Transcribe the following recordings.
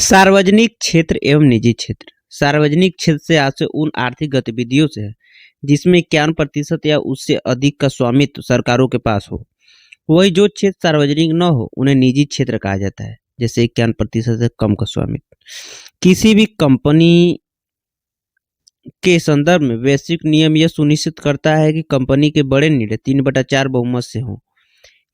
सार्वजनिक क्षेत्र एवं निजी क्षेत्र। सार्वजनिक क्षेत्र से आशय उन आर्थिक गतिविधियों से है जिसमें 51% या उससे अधिक का स्वामित्व सरकारों के पास हो। वही जो क्षेत्र सार्वजनिक न हो उन्हें निजी क्षेत्र कहा जाता है। जैसे 51% से कम का स्वामित्व किसी भी कंपनी के संदर्भ में वैश्विक नियम यह सुनिश्चित करता है कि कंपनी के बड़े निर्णय 3/4 बहुमत से हों।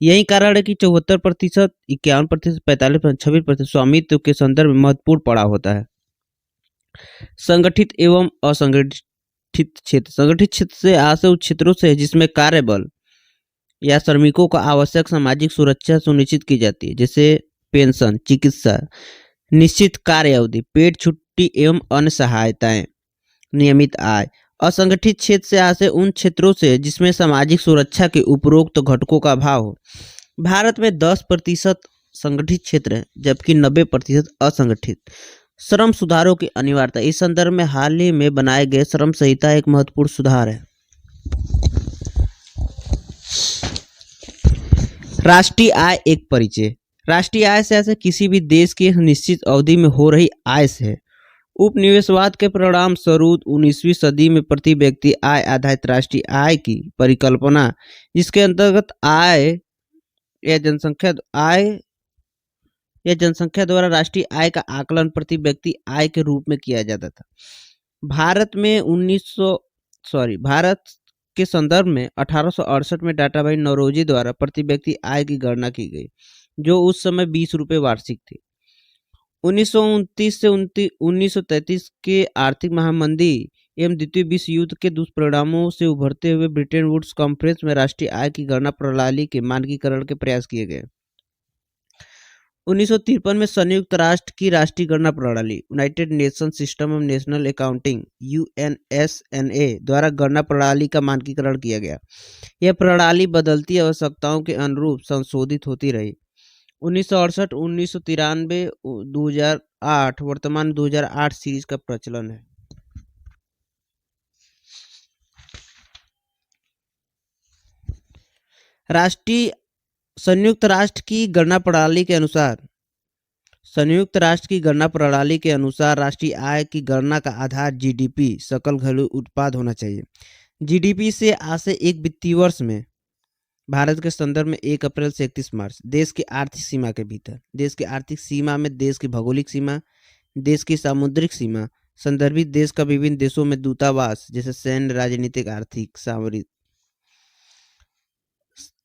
यही कारण है कि 74%, 51%, 45%, 26% स्वामित्व के संदर्भ में महत्वपूर्ण पड़ाव होता है। संगठित एवं असंगठित क्षेत्र। संगठित क्षेत्र से आशय उस क्षेत्रों से है जिसमें कार्यबल या श्रमिकों को आवश्यक सामाजिक सुरक्षा सुनिश्चित की जाती है, जैसे पेंशन, चिकित्सा, निश्चित कार्य अवधि, पेड छुट्टी एवं अन्य सहायताएं, नियमित आय। असंगठित क्षेत्र से आशय उन क्षेत्रों से है जिसमें सामाजिक सुरक्षा के उपरोक्त घटकों का अभाव हो। भारत में 10% संगठित क्षेत्र है जबकि 90% असंगठित। श्रम सुधारों की अनिवार्यता। इस संदर्भ में हाल ही में बनाए गए श्रम संहिता एक महत्वपूर्ण सुधार है। राष्ट्रीय आय एक परिचय। राष्ट्रीय आय से ऐसे किसी भी देश की निश्चित अवधि में हो रही आय से है। उपनिवेशवाद के परिणाम स्वरूप 19वीं सदी में प्रति व्यक्ति आय आधारित राष्ट्रीय आय की परिकल्पना, जिसके अंतर्गत आय या जनसंख्या द्वारा राष्ट्रीय आय का आकलन प्रति व्यक्ति आय के रूप में किया जाता था। भारत के संदर्भ में 1868 में डाटा भाई नौरोजी द्वारा प्रति व्यक्ति आय की गणना की गई, जो उस समय 20 रुपये वार्षिक थी। 1929 से 1933 के आर्थिक महामंदी एवं द्वितीय विश्व युद्ध के दुष्परिणामों से उभरते हुए ब्रिटेन वुड्स कॉन्फ्रेंस में राष्ट्रीय आय की गणना प्रणाली के मानकीकरण के प्रयास किए गए। 1953 में संयुक्त राष्ट्र की राष्ट्रीय गणना प्रणाली United nation system of national accounting UNSNA द्वारा गणना प्रणाली का मानकीकरण किया गया। यह प्रणाली बदलती आवश्यकताओं के अनुरूप संशोधित होती रही। 1968, 1993, 2008, वर्तमान 2008 सीरीज का प्रचलन है। संयुक्त राष्ट्र की गणना प्रणाली के अनुसार राष्ट्रीय आय की गणना का आधार GDP सकल घरेलू उत्पाद होना चाहिए। GDP से आशय एक वित्तीय वर्ष में भारत के संदर्भ में 1 अप्रैल से 31 मार्च देश की आर्थिक सीमा के भीतर, देश की आर्थिक सीमा में देश की भौगोलिक सीमा, देश की सामुद्रिक सीमा, संदर्भित देश का विभिन्न देशों में दूतावास जैसे सैन्य, राजनीतिक, आर्थिक, सामरिक,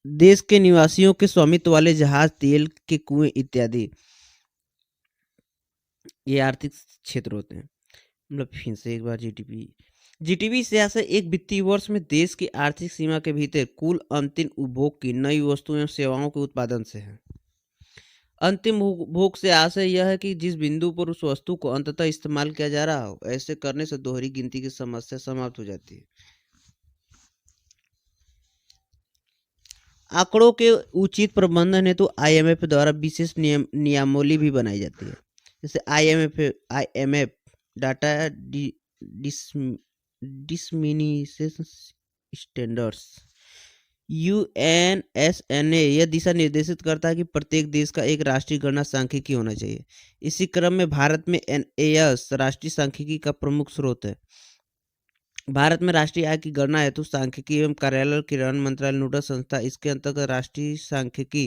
देश के निवासियों के स्वामित्व वाले जहाज, तेल के कुएं इत्यादि, ये आर्थिक क्षेत्र होते हैं। मतलब फिर से एक बार GDP से आशय एक वित्तीय वर्ष में देश की आर्थिक सीमा के भीतर कुल अंतिम उपभोग की नई वस्तुओं एवं सेवाओं के उत्पादन से है। अंतिम उपभोग से आशय यह है कि जिस बिंदु पर उस वस्तु को अंततः इस्तेमाल किया जा रहा हो। ऐसे करने से दोहरी गिनती की समस्या समाप्त हो जाती है। आंकड़ों के उचित प्रबंधन हेतु IMF द्वारा विशेष नियमावली भी बनाई जाती है। जैसे IMF data dissemination standards. UNSNA यह दिशा निर्देशित करता है कि प्रत्येक देश का एक राष्ट्रीय गणना सांख्यिकी होना चाहिए। इसी क्रम में भारत में NAS राष्ट्रीय सांख्यिकी का प्रमुख स्रोत है। भारत में राष्ट्रीय आय की गणना हेतु सांख्यिकी एवं कार्यालय क्रियान्वयन मंत्रालय नोडल संस्था। इसके अंतर्गत राष्ट्रीय सांख्यिकी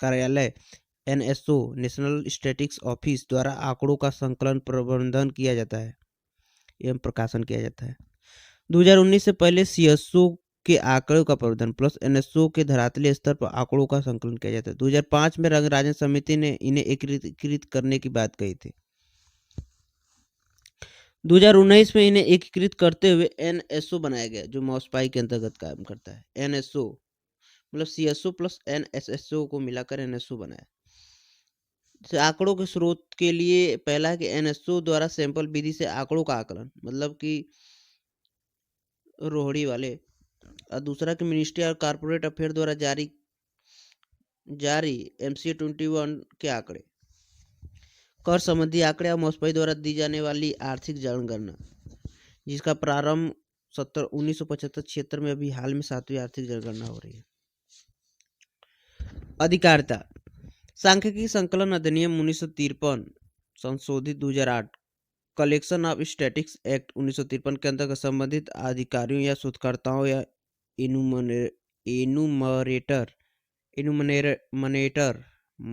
कार्यालय NSO नेशनल स्टैटिस्टिक्स ऑफिस द्वारा आंकड़ों का संकलन प्रबंधन किया जाता है एवं प्रकाशन किया जाता है। 2019 से पहले CSO के आंकड़ों का प्रबंधन प्लस NSO के धरातलीय स्तर पर आंकड़ों का संकलन किया जाता है। 2005 में रंगराजन समिति ने इन्हें एकीकृत करने की बात कही थी। 2019 में इन्हें एकीकृत करते हुए NSO बनाया गया, जो मॉस्पाई के अंतर्गत काम करता है। NSO मतलब CSO प्लस NSSO को मिलाकर NSO बनाया। आंकड़ों के स्रोत के लिए पहला है कि NSO द्वारा सैंपल विधि से आंकड़ों का आकलन, मतलब कि रोहड़ी वाले। और दूसरा कि मिनिस्ट्री और कॉर्पोरेट अफेयर द्वारा जारी MCA 21 के आंकड़े, कर संबंधी आंकड़े और मॉस्पाई द्वारा दी जाने वाली आर्थिक जनगणना, जिसका प्रारंभ 1975-76 में, अभी हाल में 7वीं आर्थिक जनगणना हो रही है। अधिकारिता। सांख्यिकी संकलन अधिनियम 1953 संशोधित 2008 कलेक्शन ऑफ स्टैटिस्टिक्स एक्ट 1953 के अंतर्गत संबंधित अधिकारियों या शोधकर्ताओं या इनुमरेटर इनुमनेटर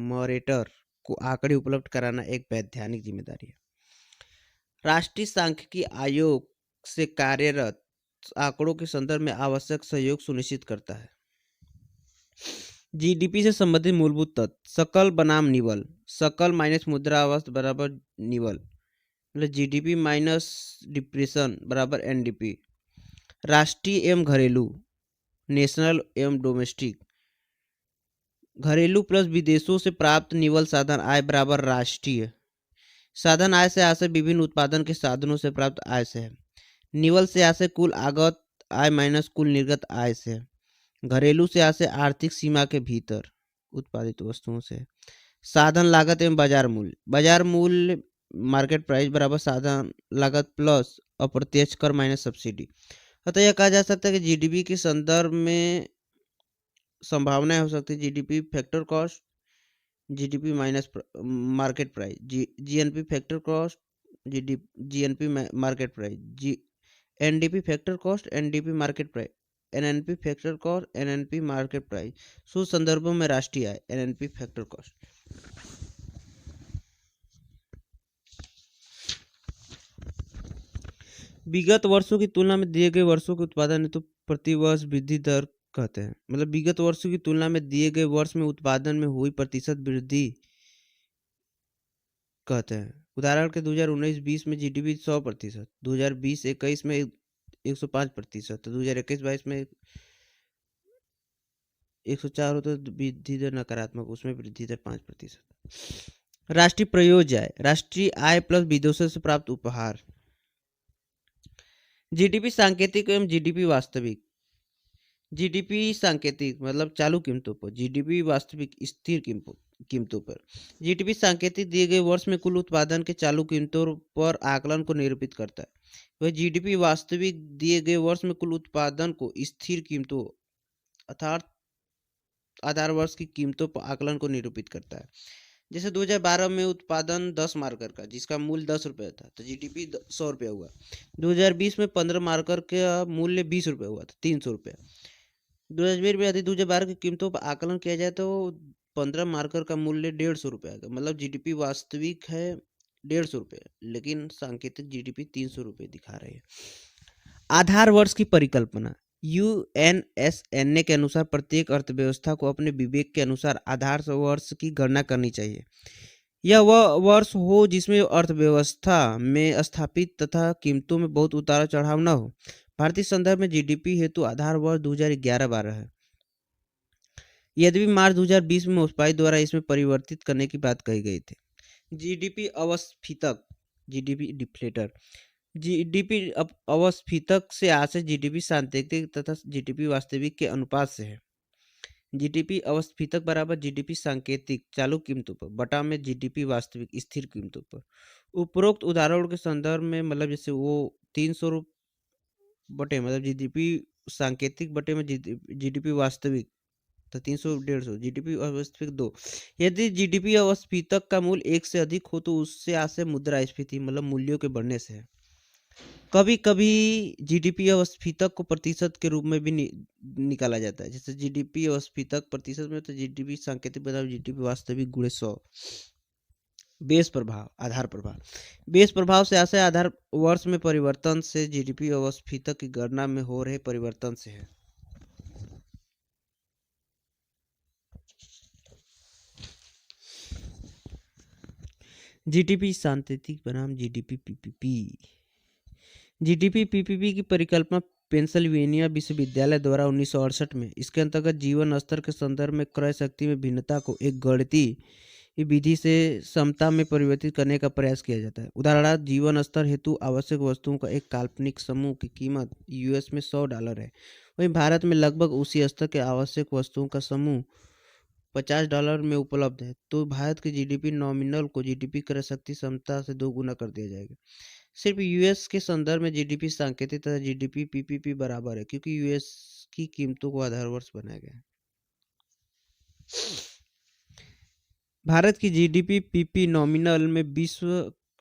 मरेटर को आंकड़े उपलब्ध कराना एक वैधानिक जिम्मेदारी है। राष्ट्रीय सांख्यिकी आयोग से कार्यरत आंकड़ों के संदर्भ में आवश्यक सहयोग सुनिश्चित करता है। जीडीपी से संबंधित मूलभूत तत्व सकल बनाम निवल, सकल माइनस मुद्रा अवस्था बराबर निवल, मतलब जीडीपी माइनस डिप्रेशन बराबर एनडीपी। राष्ट्रीय एवं घरेलू, नेशनल एवं डोमेस्टिक, घरेलू प्लस विदेशों से प्राप्त निवल साधन आय बराबर राष्ट्रीय। साधन आय से आशय विभिन्न उत्पादन के साधनों से प्राप्त आय से है। निवल से आशय कुल आगत आय माइनस कुल निर्गत आय से है। घरेलू से आशय आर्थिक सीमा के भीतर उत्पादित वस्तुओं से। साधन लागत एवं बाजार मूल्य, बाजार मूल्य मार्केट प्राइस बराबर साधन लागत प्लस अप्रत्यक्ष कर माइनस सब्सिडी। अतः यह कहा जा सकता है कि जीडीपी के संदर्भ में संभावनाएं हो सकती है GDP factor cost, GDP minus market price, GNP factor cost, GNP market price, G NDP factor cost, NDP market price, NNP factor cost, NNP market price. शुद्ध संदर्भों में राष्ट्रीय आय, एनएनपी फैक्टर कॉस्ट। विगत वर्षों की तुलना में दिए गए वर्षों के उत्पादन हेतु प्रति वर्ष वृद्धि दर कहते हैं, मतलब विगत वर्षों की तुलना में दिए गए वर्ष में उत्पादन में हुई प्रतिशत वृद्धि कहते हैं। उदाहरण के 2019-20 में जीडीपी 100%, 2020-21 में 105%, तो 2021-22 में 104 हो तो वृद्धि दर नकारात्मक, उसमें वृद्धि दर 5%। राष्ट्रीय प्रयोज्य आय, राष्ट्रीय आय प्लस विदेशों से प्राप्त उपहार। जीडीपी सांकेतिक एवं जीडीपी वास्तविक। जीडीपी सांकेतिक मतलब चालू कीमतों पर, जीडीपी वास्तविक स्थिर कीमतों पर। जीडीपी सांकेतिक दिए गए वर्ष में कुल उत्पादन के चालू कीमतों पर आकलन को निरूपित करता है। वह जीडीपी वास्तविक दिए गए वर्ष में कुल उत्पादन को स्थिर कीमतों अर्थात आधार वर्ष की कीमतों पर आकलन को निरूपित करता है। जैसे 2012 में उत्पादन 10 मार्कर का जिसका मूल्य 10 रुपये था तो जीडीपी 100 रुपया हुआ। 2020 में 15 मार्कर का मूल्य 20 रुपये हुआ था, 300 रुपया। 2020 में यदि 2012 की कीमतों पर आकलन किया जाए तो 15 मार्कर का मूल्य 150 रुपये आएगा। मतलब जीडीपी वास्तविक है 150 रुपये, लेकिन सांकेतिक जीडीपी 300 रुपये दिखा रही है। आधार वर्ष की परिकल्पना, यूएनएसएनए के अनुसार प्रत्येक अर्थव्यवस्था को अपने विवेक के अनुसार आधार वर्ष की गणना करनी चाहिए। यह वह वर्ष हो जिसमें अर्थव्यवस्था में स्थापित तथा कीमतों में बहुत उतार चढ़ाव न हो। भारतीय संदर्भ में जीडीपी हेतु आधार वर्ष 2011-12 है। यद्यपि मार्च 2020 में मुस्पाई द्वारा इसमें परिवर्तित करने की बात कही गई थी। जीडीपी अवस्फीतक, जीडीपी डिफ्लेटर। जीडीपी अवस्फीतक से आशय जीडीपी सांकेतिक तथा जीडीपी वास्तविक के अनुपात से है। जीडीपी अवस्फीतक बराबर जीडीपी सांकेतिक चालू कीमतों पर बटा में जीडीपी वास्तविक स्थिर कीमतों पर। उपरोक्त उदाहरणों के संदर्भ में मतलब जैसे वो 300 बटे मतलब जीडीपी सांकेतिक बटे में जीडीपी वास्तविक तो 300 150, जीडीपी अवस्फीतक 2। यदि जीडीपी अवस्फीतक का मूल्य 1 से अधिक हो तो उससे आशय मुद्रास्फीति मतलब मूल्यों के बढ़ने से है। कभी कभी जीडीपी अवस्फीतक को प्रतिशत के रूप में भी निकाला जाता है। जैसे जीडीपी अवस्फीतक प्रतिशत में तो जीडीपी सांकेतिक बराबर जीडीपी वास्तविक गुणे 100। बेस प्रभाव, आधार प्रभाव। बेस प्रभाव से आशय आधार वर्ष में परिवर्तन से जीडीपी अवस्फीतक की गणना में हो रहे परिवर्तन से है। जीडीपी सांकेतिक बनाम जीडीपी पीपीपी। जीडीपी पीपीपी की परिकल्पना पेंसिल्वेनिया विश्वविद्यालय द्वारा 1968 में इसके अंतर्गत जीवन स्तर के संदर्भ में क्रय शक्ति में भिन्नता को एक गणितीय विधि से समता में परिवर्तित करने का प्रयास किया जाता है। उदाहरणार्थ जीवन स्तर हेतु आवश्यक वस्तुओं का एक काल्पनिक समूह की कीमत यूएस में $100 है, वहीं भारत में लगभग उसी स्तर के आवश्यक वस्तुओं का समूह $50 में उपलब्ध है, तो भारत की जीडीपी नॉमिनल को जीडीपी क्रय शक्ति समता से 2 गुना कर दिया जाएगा। सिर्फ यूएस के संदर्भ में जीडीपी सांकेतिक तथा जीडीपी पीपीपी बराबर है क्योंकि यूएस की कीमतों को आधार वर्ष बनाया गया है। भारत की जीडीपी पीपी नॉमिनल में विश्व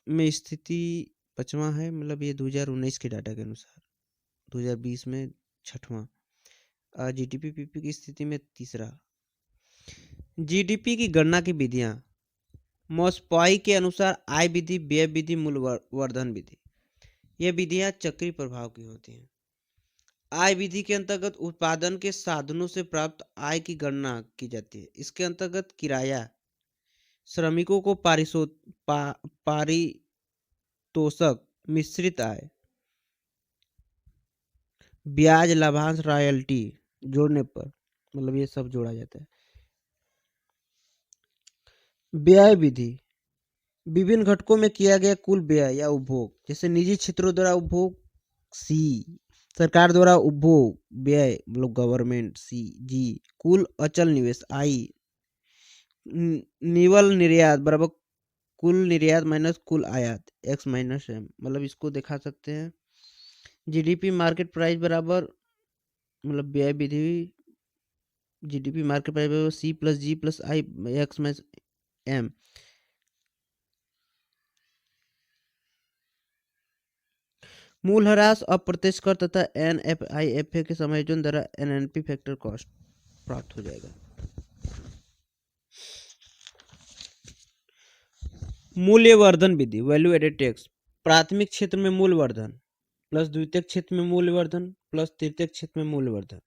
में स्थिति 5वां है, मतलब ये 2019 के डाटा के अनुसार, 2020 में 6वां। जीडीपी पीपी की स्थिति में तीसरा। जीडीपी की गणना की विधियां। मोस्पाई के अनुसार आय विधि, व्यय विधि, मूल्यवर्धन विधि। ये विधियां चक्रीय प्रभाव की होती हैं। आय विधि के अंतर्गत उत्पादन के साधनों से प्राप्त आय की गणना की जाती है। इसके अंतर्गत किराया, श्रमिकों को पारितोषक, मिश्रित आय, ब्याज, लाभांश, रॉयल्टी जोड़ने पर, मतलब ये सब जोड़ा जाता है। व्यय विधि विभिन्न घटकों में किया गया कुल व्यय या उपभोग, जैसे निजी क्षेत्रों द्वारा उपभोग सी, सरकार द्वारा उपभोग व्यय मतलब गवर्नमेंट सी, जी, कुल अचल निवेश आई, निवल निर्यात बराबर कुल निर्यात माइनस कुल आयात एक्स माइनस एम, मतलब इसको दिखा सकते हैं। जीडीपी मार्केट प्राइस बराबर, मतलब व्यय विधि, जीडीपी मार्केट प्राइस बराबर सी प्लस जी प्लस आई एक्स माइनस एम। मूल्यह्रास, अप्रत्यक्ष कर तथा एनएफआईएफए के समायोजन द्वारा एनएनपी फैक्टर कॉस्ट प्राप्त हो जाएगा। मूल्यवर्धन विधि, वैल्यू एडेड टैक्स, प्राथमिक क्षेत्र में मूल्यवर्धन प्लस द्वितीयक क्षेत्र में मूल्यवर्धन प्लस तृतीयक क्षेत्र में मूल्यवर्धन,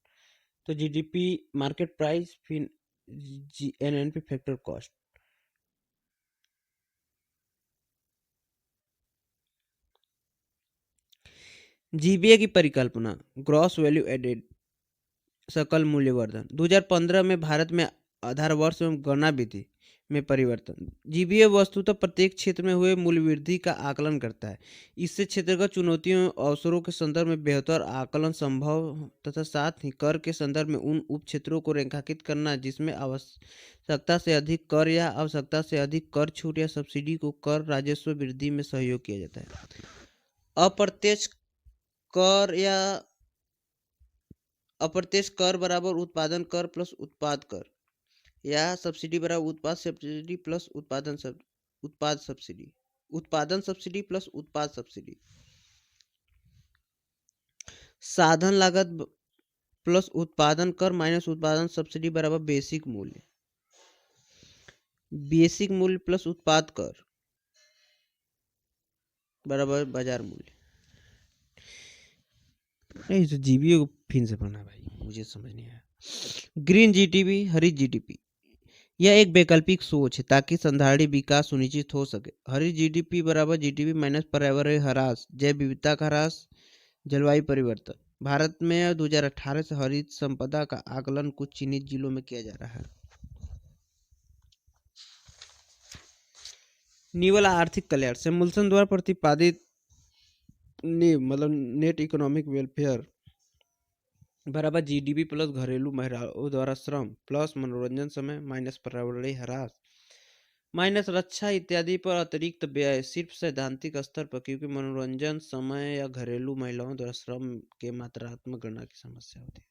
तो जीडीपी मार्केट प्राइस फिर एनएनपी फैक्टर कॉस्ट। जीबीए की परिकल्पना, ग्रॉस वैल्यू एडेड, सकल मूल्यवर्धन। 2015 में भारत में आधार वर्ष एवं गणना विधि में परिवर्तन। जीबीए वस्तुतः प्रत्येक क्षेत्र में हुए मूल्य वृद्धि का आकलन करता है। इससे क्षेत्रगत चुनौतियों एवं अवसरों के संदर्भ में बेहतर आकलन संभव तथा साथ ही कर के संदर्भ में उन उप क्षेत्रों को रेखांकित करना जिसमें आवश्यकता से अधिक कर या आवश्यकता से अधिक कर छूट या सब्सिडी को कर राजस्व वृद्धि में सहयोग किया जाता है। अप्रत्यक्ष कर या अप्रत्यक्ष कर बराबर उत्पादन कर प्लस उत्पाद कर या सब्सिडी बराबर उत्पाद सब्सिडी प्लस उत्पादन सब्सिडी प्लस उत्पाद सब्सिडी। साधन लागत प्लस उत्पादन कर माइनस उत्पादन सब्सिडी बराबर बेसिक मूल्य, बेसिक मूल्य प्लस उत्पाद कर बराबर बाजार मूल्य। नहीं तो जीबीए को फिर से पढ़ना भाई, मुझे समझ नहीं आया। ग्रीन जीडीपी, हरित जीडीपी, यह एक वैकल्पिक सोच है ताकि संधारणीय विकास सुनिश्चित हो सके। हरित जीडीपी बराबर जीडीपी माइनस पर्यावरणीय ह्रास, जैव विविधता का ह्रास, जलवायु परिवर्तन। भारत में 2018 से हरित संपदा का आकलन कुछ चिन्हित जिलों में किया जा रहा है। निवल आर्थिक कल्याण, सैमुअल्सन द्वारा प्रतिपादित मतलब नेट इकोनॉमिक वेलफेयर बराबर जीडीपी प्लस घरेलू महिलाओं द्वारा श्रम प्लस मनोरंजन समय माइनस पर्यावरणीय ह्रास माइनस रक्षा इत्यादि पर अतिरिक्त व्यय सिर्फ सैद्धांतिक स्तर पर, क्योंकि मनोरंजन समय या घरेलू महिलाओं द्वारा श्रम के मात्रात्मक गणना की समस्या होती है।